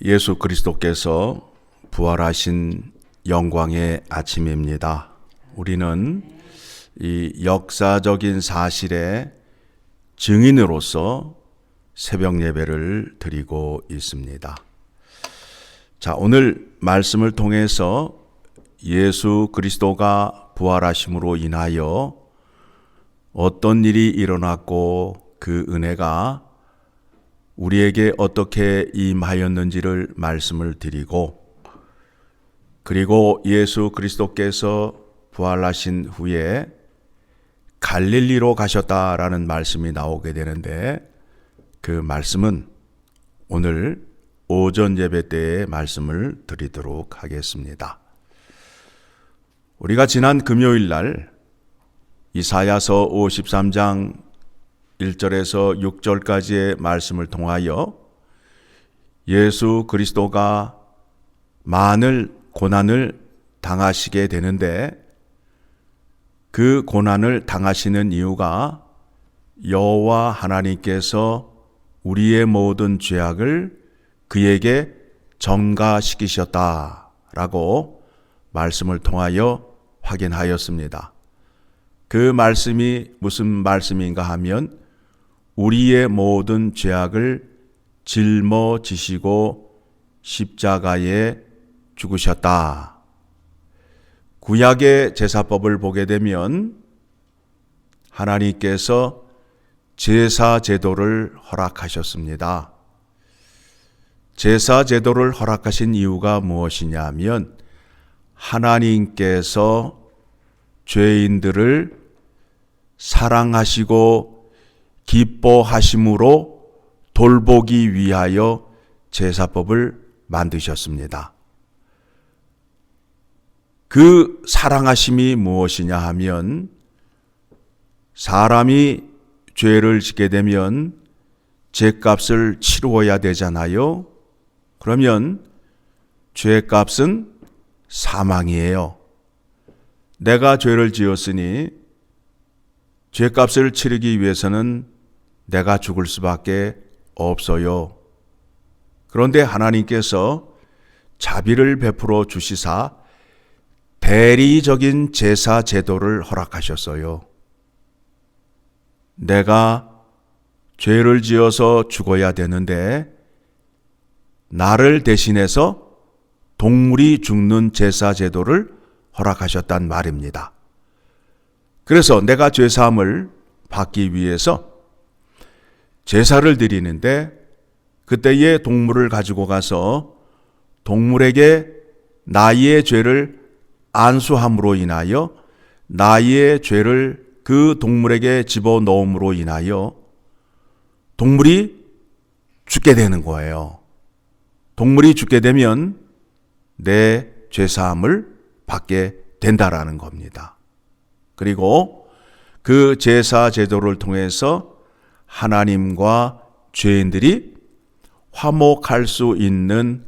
예수 그리스도께서 부활하신 영광의 아침입니다. 우리는 이 역사적인 사실의 증인으로서 새벽 예배를 드리고 있습니다. 자, 오늘 말씀을 통해서 예수 그리스도가 부활하심으로 인하여 어떤 일이 일어났고 그 은혜가 우리에게 어떻게 임하였는지를 말씀을 드리고, 그리고 예수 그리스도께서 부활하신 후에 갈릴리로 가셨다라는 말씀이 나오게 되는데, 그 말씀은 오늘 오전 예배 때의 말씀을 드리도록 하겠습니다. 우리가 지난 금요일 날 이사야서 53장 1절에서 6절까지의 말씀을 통하여 예수 그리스도가 많은 고난을 당하시게 되는데, 그 고난을 당하시는 이유가 여호와 하나님께서 우리의 모든 죄악을 그에게 전가시키셨다라고 말씀을 통하여 확인하였습니다. 그 말씀이 무슨 말씀인가 하면 우리의 모든 죄악을 짊어지시고 십자가에 죽으셨다. 구약의 제사법을 보게 되면 하나님께서 제사 제도를 허락하셨습니다. 제사 제도를 허락하신 이유가 무엇이냐 하면 하나님께서 죄인들을 사랑하시고 기뻐하심으로 돌보기 위하여 제사법을 만드셨습니다. 그 사랑하심이 무엇이냐 하면 사람이 죄를 짓게 되면 죄값을 치루어야 되잖아요. 그러면 죄값은 사망이에요. 내가 죄를 지었으니 죄값을 치르기 위해서는 내가 죽을 수밖에 없어요. 그런데 하나님께서 자비를 베풀어 주시사 대리적인 제사 제도를 허락하셨어요. 내가 죄를 지어서 죽어야 되는데 나를 대신해서 동물이 죽는 제사 제도를 허락하셨단 말입니다. 그래서 내가 죄사함을 받기 위해서 제사를 드리는데, 그때의 동물을 가지고 가서 동물에게 나의 죄를 안수함으로 인하여 나의 죄를 그 동물에게 집어넣음으로 인하여 동물이 죽게 되는 거예요. 동물이 죽게 되면 내 죄사함을 받게 된다라는 겁니다. 그리고 그 제사 제도를 통해서 하나님과 죄인들이 화목할 수 있는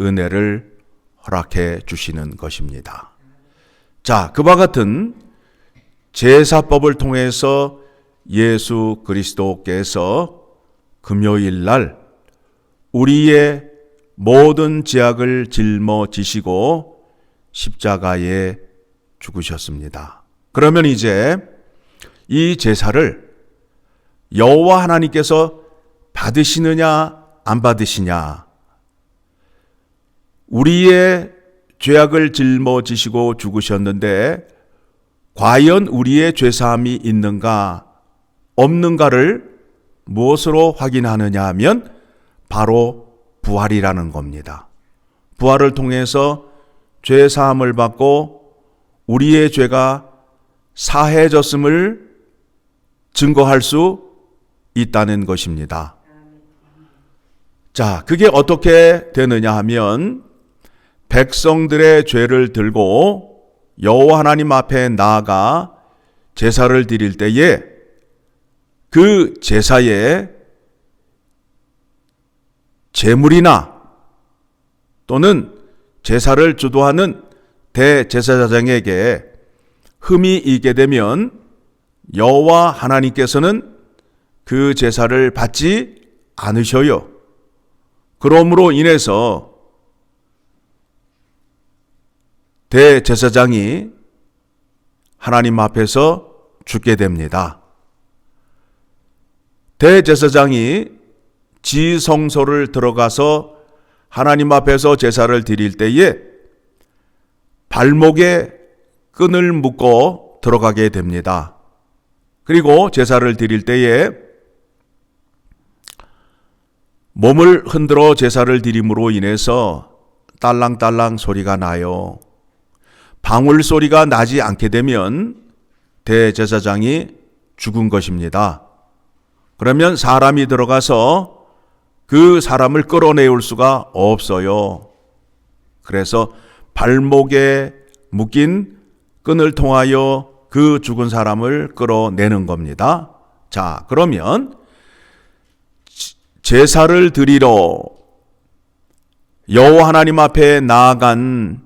은혜를 허락해 주시는 것입니다. 자, 그와 같은 제사법을 통해서 예수 그리스도께서 금요일 날 우리의 모든 죄악을 짊어지시고 십자가에 죽으셨습니다. 그러면 이제 이 제사를 여호와 하나님께서 받으시느냐 안 받으시냐, 우리의 죄악을 짊어지시고 죽으셨는데 과연 우리의 죄사함이 있는가 없는가를 무엇으로 확인하느냐 하면 바로 부활이라는 겁니다. 부활을 통해서 죄사함을 받고 우리의 죄가 사해졌음을 증거할 수 있다는 것입니다. 자, 그게 어떻게 되느냐 하면 백성들의 죄를 들고 여호와 하나님 앞에 나아가 제사를 드릴 때에 그 제사에 제물이나 또는 제사를 주도하는 대제사장에게 흠이 있게 되면 여호와 하나님께서는 그 제사를 받지 않으셔요. 그러므로 인해서 대제사장이 하나님 앞에서 죽게 됩니다. 대제사장이 지성소를 들어가서 하나님 앞에서 제사를 드릴 때에 발목에 끈을 묶어 들어가게 됩니다. 그리고 제사를 드릴 때에 몸을 흔들어 제사를 드림으로 인해서 딸랑딸랑 소리가 나요. 방울 소리가 나지 않게 되면 대제사장이 죽은 것입니다. 그러면 사람이 들어가서 그 사람을 끌어내올 수가 없어요. 그래서 발목에 묶인 끈을 통하여 그 죽은 사람을 끌어내는 겁니다. 자, 그러면 제사를 드리러 여호와 하나님 앞에 나아간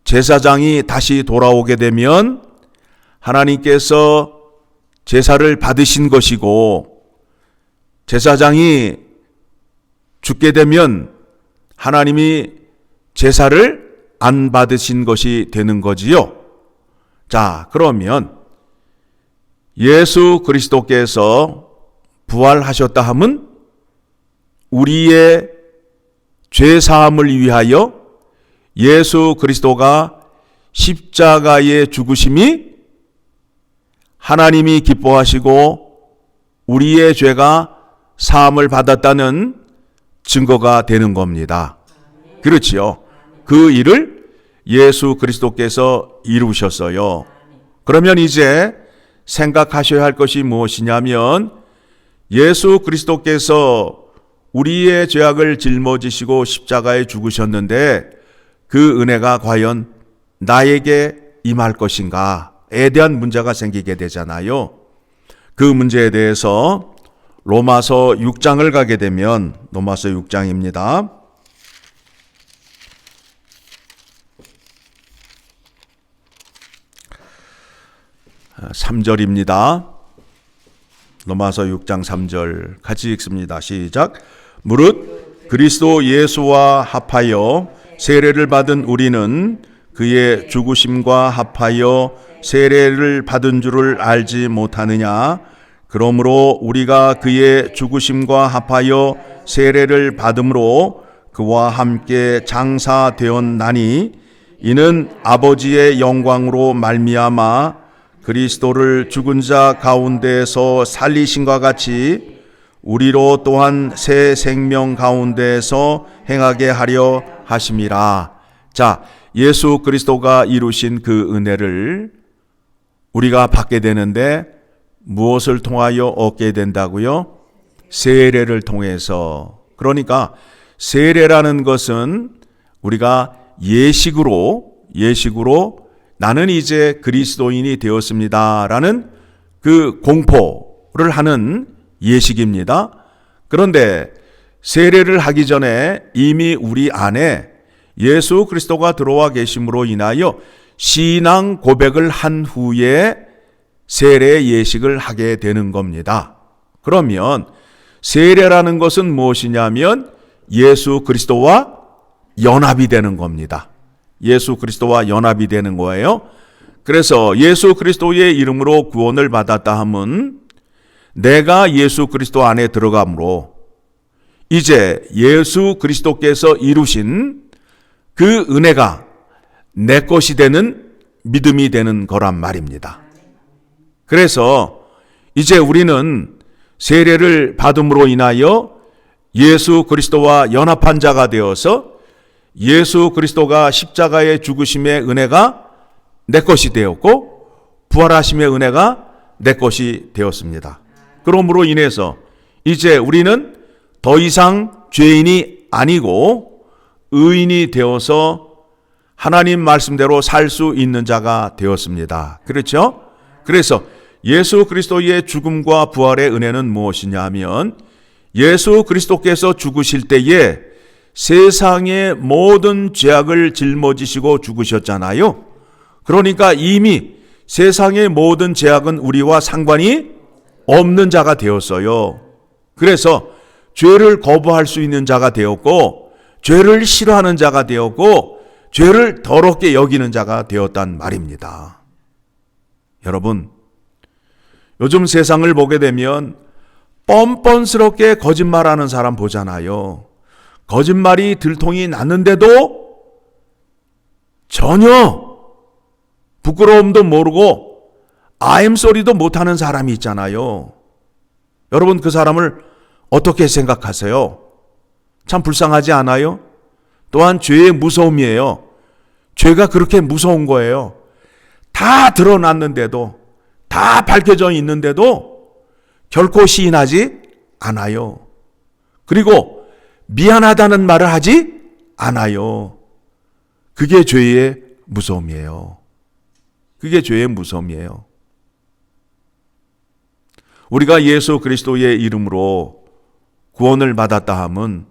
제사장이 다시 돌아오게 되면 하나님께서 제사를 받으신 것이고, 제사장이 죽게 되면 하나님이 제사를 안 받으신 것이 되는 거지요. 자, 그러면 예수 그리스도께서 부활하셨다 함은 우리의 죄 사함을 위하여 예수 그리스도가 십자가에 죽으심이 하나님이 기뻐하시고 우리의 죄가 사함을 받았다는 증거가 되는 겁니다. 그렇지요. 그 일을 예수 그리스도께서 이루셨어요. 그러면 이제 생각하셔야 할 것이 무엇이냐면, 예수 그리스도께서 우리의 죄악을 짊어지시고 십자가에 죽으셨는데 그 은혜가 과연 나에게 임할 것인가에 대한 문제가 생기게 되잖아요. 그 문제에 대해서 로마서 6장을 가게 되면, 로마서 6장입니다. 3절입니다. 로마서 6장 3절 같이 읽습니다. 시작. 무릇 그리스도 예수와 합하여 세례를 받은 우리는 그의 죽으심과 합하여 세례를 받은 줄을 알지 못하느냐. 그러므로 우리가 그의 죽으심과 합하여 세례를 받음으로 그와 함께 장사되었나니, 이는 아버지의 영광으로 말미암아 그리스도를 죽은 자 가운데서 살리신과 같이 우리로 또한 새 생명 가운데서 행하게 하려 하심이라. 자, 예수 그리스도가 이루신 그 은혜를 우리가 받게 되는데 무엇을 통하여 얻게 된다고요? 세례를 통해서. 그러니까 세례라는 것은 우리가 예식으로 나는 이제 그리스도인이 되었습니다라는 그 공포를 하는 예식입니다. 그런데 세례를 하기 전에 이미 우리 안에 예수 그리스도가 들어와 계심으로 인하여 신앙 고백을 한 후에 세례 예식을 하게 되는 겁니다. 그러면 세례라는 것은 무엇이냐면 예수 그리스도와 연합이 되는 겁니다. 예수 그리스도와 연합이 되는 거예요. 그래서 예수 그리스도의 이름으로 구원을 받았다 함은 내가 예수 그리스도 안에 들어감으로 이제 예수 그리스도께서 이루신 그 은혜가 내 것이 되는 믿음이 되는 거란 말입니다. 그래서 이제 우리는 세례를 받음으로 인하여 예수 그리스도와 연합한 자가 되어서 예수 그리스도가 십자가의 죽으심의 은혜가 내 것이 되었고 부활하심의 은혜가 내 것이 되었습니다. 그러므로 인해서 이제 우리는 더 이상 죄인이 아니고 의인이 되어서 하나님 말씀대로 살 수 있는 자가 되었습니다. 그렇죠? 그래서 예수 그리스도의 죽음과 부활의 은혜는 무엇이냐 하면, 예수 그리스도께서 죽으실 때에 세상의 모든 죄악을 짊어지시고 죽으셨잖아요. 그러니까 이미 세상의 모든 죄악은 우리와 상관이 없는 자가 되었어요. 그래서 죄를 거부할 수 있는 자가 되었고 죄를 싫어하는 자가 되었고 죄를 더럽게 여기는 자가 되었단 말입니다. 여러분, 요즘 세상을 보게 되면 뻔뻔스럽게 거짓말하는 사람 보잖아요. 거짓말이 들통이 났는데도 전혀 부끄러움도 모르고 아임소리도 못하는 사람이 있잖아요. 여러분, 그 사람을 어떻게 생각하세요? 참 불쌍하지 않아요? 또한 죄의 무서움이에요. 죄가 그렇게 무서운 거예요. 다 드러났는데도, 다 밝혀져 있는데도 결코 시인하지 않아요. 그리고 미안하다는 말을 하지 않아요. 그게 죄의 무서움이에요. 그게 죄의 무서움이에요. 우리가 예수 그리스도의 이름으로 구원을 받았다 함은,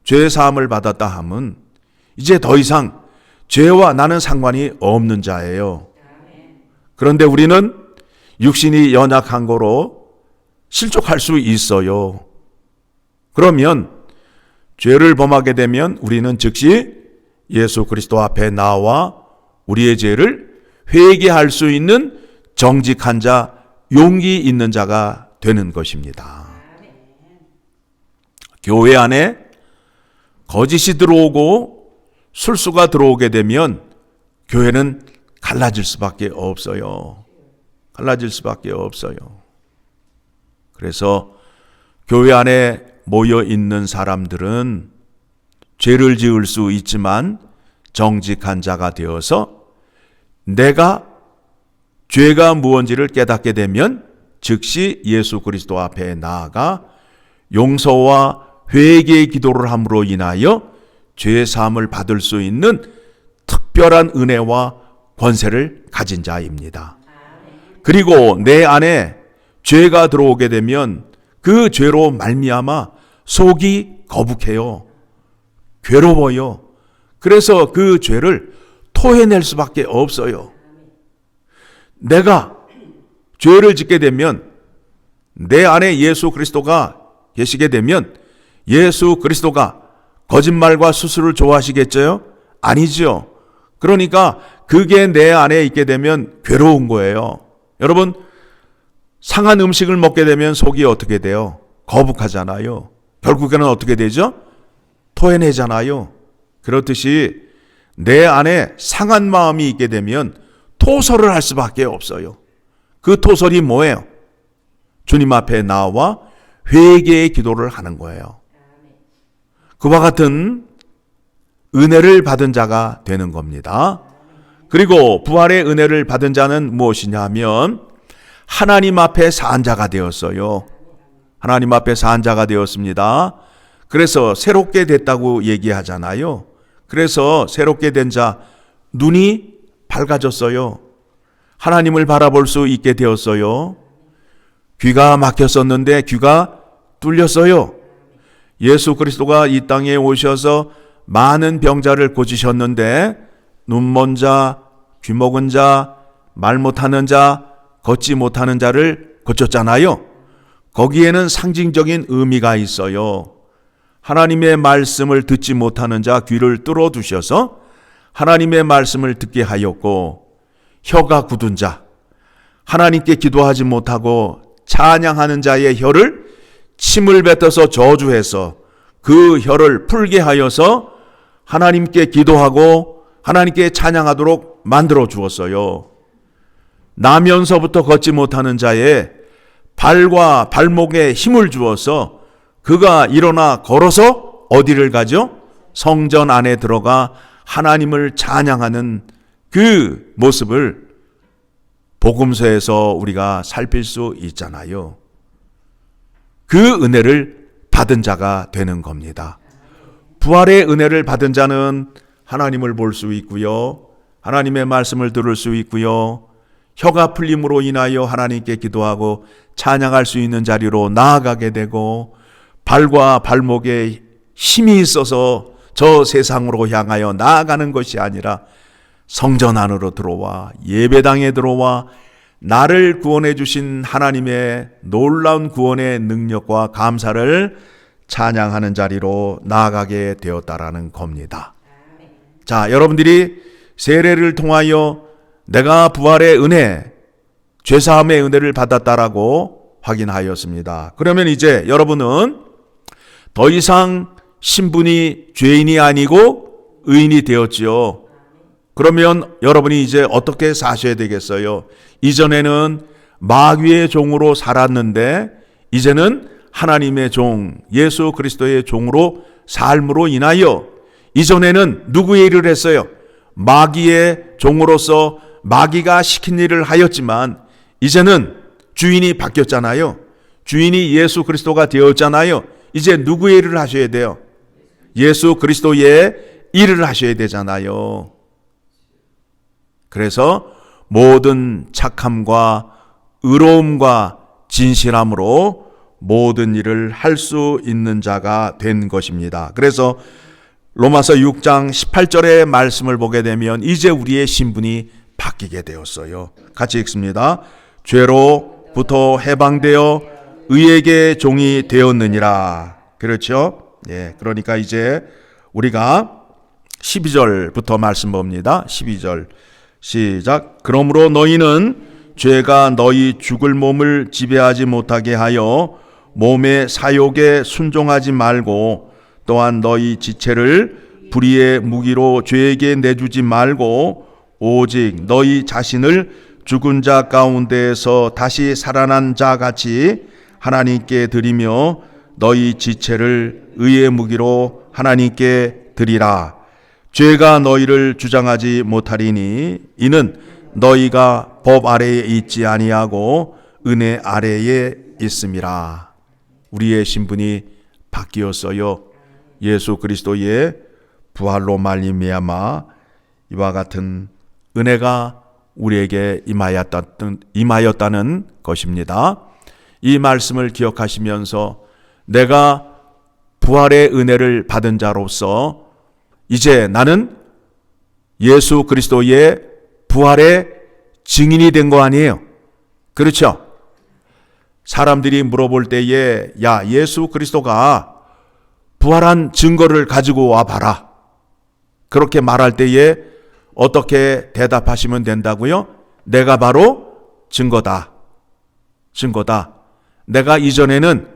죄 사함을 받았다 함은 이제 더 이상 죄와 나는 상관이 없는 자예요. 그런데 우리는 육신이 연약한 거로 실족할 수 있어요. 그러면 죄를 범하게 되면 우리는 즉시 예수 그리스도 앞에 나와 우리의 죄를 회개할 수 있는 정직한 자, 용기 있는 자가 되는 것입니다. 교회 안에 거짓이 들어오고 술수가 들어오게 되면 교회는 갈라질 수밖에 없어요. 갈라질 수밖에 없어요. 그래서 교회 안에 모여 있는 사람들은 죄를 지을 수 있지만 정직한 자가 되어서 내가 죄가 무엇인지를 깨닫게 되면 즉시 예수 그리스도 앞에 나아가 용서와 회개의 기도를 함으로 인하여 죄 사함을 받을 수 있는 특별한 은혜와 권세를 가진 자입니다. 그리고 내 안에 죄가 들어오게 되면 그 죄로 말미암아 속이 거북해요. 괴로워요. 그래서 그 죄를 토해낼 수밖에 없어요. 내가 죄를 짓게 되면 내 안에 예수 그리스도가 계시게 되면 예수 그리스도가 거짓말과 수수를 좋아하시겠죠? 아니죠. 그러니까 그게 내 안에 있게 되면 괴로운 거예요. 여러분, 상한 음식을 먹게 되면 속이 어떻게 돼요? 거북하잖아요. 결국에는 어떻게 되죠? 토해내잖아요. 그렇듯이 내 안에 상한 마음이 있게 되면 토설을 할 수밖에 없어요. 그 토설이 뭐예요? 주님 앞에 나와 회개의 기도를 하는 거예요. 그와 같은 은혜를 받은 자가 되는 겁니다. 그리고 부활의 은혜를 받은 자는 무엇이냐 하면 하나님 앞에 산 자가 되었어요. 하나님 앞에 산 자가 되었습니다. 그래서 새롭게 됐다고 얘기하잖아요. 그래서 새롭게 된 자, 눈이 밝아졌어요. 하나님을 바라볼 수 있게 되었어요. 귀가 막혔었는데 귀가 뚫렸어요. 예수 그리스도가 이 땅에 오셔서 많은 병자를 고치셨는데 눈 먼 자, 귀 먹은 자, 말 못하는 자, 걷지 못하는 자를 고쳤잖아요. 거기에는 상징적인 의미가 있어요. 하나님의 말씀을 듣지 못하는 자 귀를 뚫어 두셔서 하나님의 말씀을 듣게 하였고, 혀가 굳은 자, 하나님께 기도하지 못하고 찬양하는 자의 혀를 침을 뱉어서 저주해서 그 혀를 풀게 하여서 하나님께 기도하고 하나님께 찬양하도록 만들어 주었어요. 나면서부터 걷지 못하는 자의 발과 발목에 힘을 주어서 그가 일어나 걸어서 어디를 가죠? 성전 안에 들어가 하나님을 찬양하는 그 모습을 복음서에서 우리가 살필 수 있잖아요. 그 은혜를 받은 자가 되는 겁니다. 부활의 은혜를 받은 자는 하나님을 볼 수 있고요. 하나님의 말씀을 들을 수 있고요. 혀가 풀림으로 인하여 하나님께 기도하고 찬양할 수 있는 자리로 나아가게 되고, 발과 발목에 힘이 있어서 저 세상으로 향하여 나아가는 것이 아니라 성전 안으로 들어와 예배당에 들어와 나를 구원해 주신 하나님의 놀라운 구원의 능력과 감사를 찬양하는 자리로 나아가게 되었다라는 겁니다. 자, 여러분들이 세례를 통하여 내가 부활의 은혜, 죄사함의 은혜를 받았다라고 확인하였습니다. 그러면 이제 여러분은 더 이상 신분이 죄인이 아니고 의인이 되었지요. 그러면 여러분이 이제 어떻게 사셔야 되겠어요? 이전에는 마귀의 종으로 살았는데 이제는 하나님의 종, 예수 그리스도의 종으로 삶으로 인하여 이전에는 누구의 일을 했어요? 마귀의 종으로서 마귀가 시킨 일을 하였지만 이제는 주인이 바뀌었잖아요. 주인이 예수 그리스도가 되었잖아요. 이제 누구의 일을 하셔야 돼요? 예수 그리스도의 일을 하셔야 되잖아요. 그래서 모든 착함과 의로움과 진실함으로 모든 일을 할 수 있는 자가 된 것입니다. 그래서 로마서 6장 18절의 말씀을 보게 되면 이제 우리의 신분이 바뀌게 되었어요. 같이 읽습니다. 죄로부터 해방되어 의에게 종이 되었느니라. 그렇죠? 예, 그러니까 이제 우리가 12절부터 말씀 봅니다. 12절 시작. 그러므로 너희는 죄가 너희 죽을 몸을 지배하지 못하게 하여 몸의 사욕에 순종하지 말고 또한 너희 지체를 불의의 무기로 죄에게 내주지 말고 오직 너희 자신을 죽은 자 가운데에서 다시 살아난 자 같이 하나님께 드리며 너희 지체를 의의 무기로 하나님께 드리라. 죄가 너희를 주장하지 못하리니 이는 너희가 법 아래에 있지 아니하고 은혜 아래에 있음이라. 우리의 신분이 바뀌었어요. 예수 그리스도의 부활로 말미암아 이와 같은 은혜가 우리에게 임하였다는 것입니다. 이 말씀을 기억하시면서 내가 부활의 은혜를 받은 자로서 이제 나는 예수 그리스도의 부활의 증인이 된 거 아니에요? 그렇죠? 사람들이 물어볼 때에 야, 예수 그리스도가 부활한 증거를 가지고 와봐라. 그렇게 말할 때에 어떻게 대답하시면 된다고요? 내가 바로 증거다. 증거다. 내가 이전에는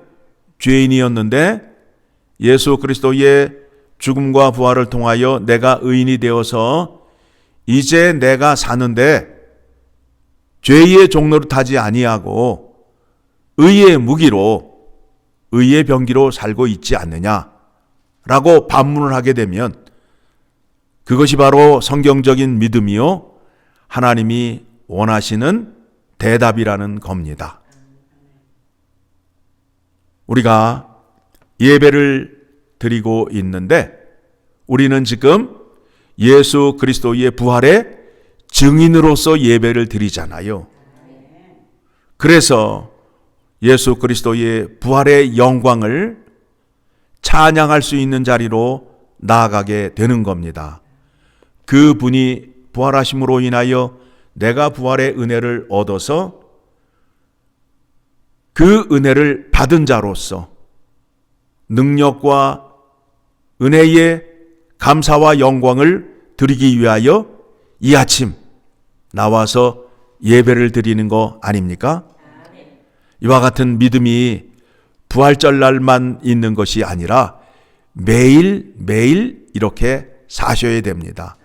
죄인이었는데 예수 그리스도의 죽음과 부활을 통하여 내가 의인이 되어서 이제 내가 사는데 죄의 종로를 타지 아니하고 의의 무기로 의의 병기로 살고 있지 않느냐라고 반문을 하게 되면 그것이 바로 성경적인 믿음이요 하나님이 원하시는 대답이라는 겁니다. 우리가 예배를 드리고 있는데 우리는 지금 예수 그리스도의 부활의 증인으로서 예배를 드리잖아요. 그래서 예수 그리스도의 부활의 영광을 찬양할 수 있는 자리로 나아가게 되는 겁니다. 그 분이 부활하심으로 인하여 내가 부활의 은혜를 얻어서 그 은혜를 받은 자로서 능력과 은혜의 감사와 영광을 드리기 위하여 이 아침 나와서 예배를 드리는 거 아닙니까? 이와 같은 믿음이 부활절날만 있는 것이 아니라 매일매일 이렇게 사셔야 됩니다.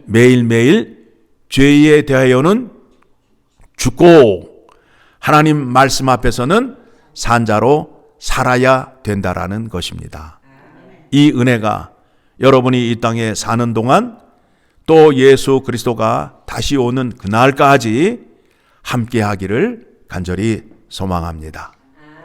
매일매일 죄에 대하여는 죽고 하나님 말씀 앞에서는 산자로 살아야 된다라는 것입니다. 이 은혜가 여러분이 이 땅에 사는 동안 또 예수 그리스도가 다시 오는 그날까지 함께 하기를 간절히 소망합니다.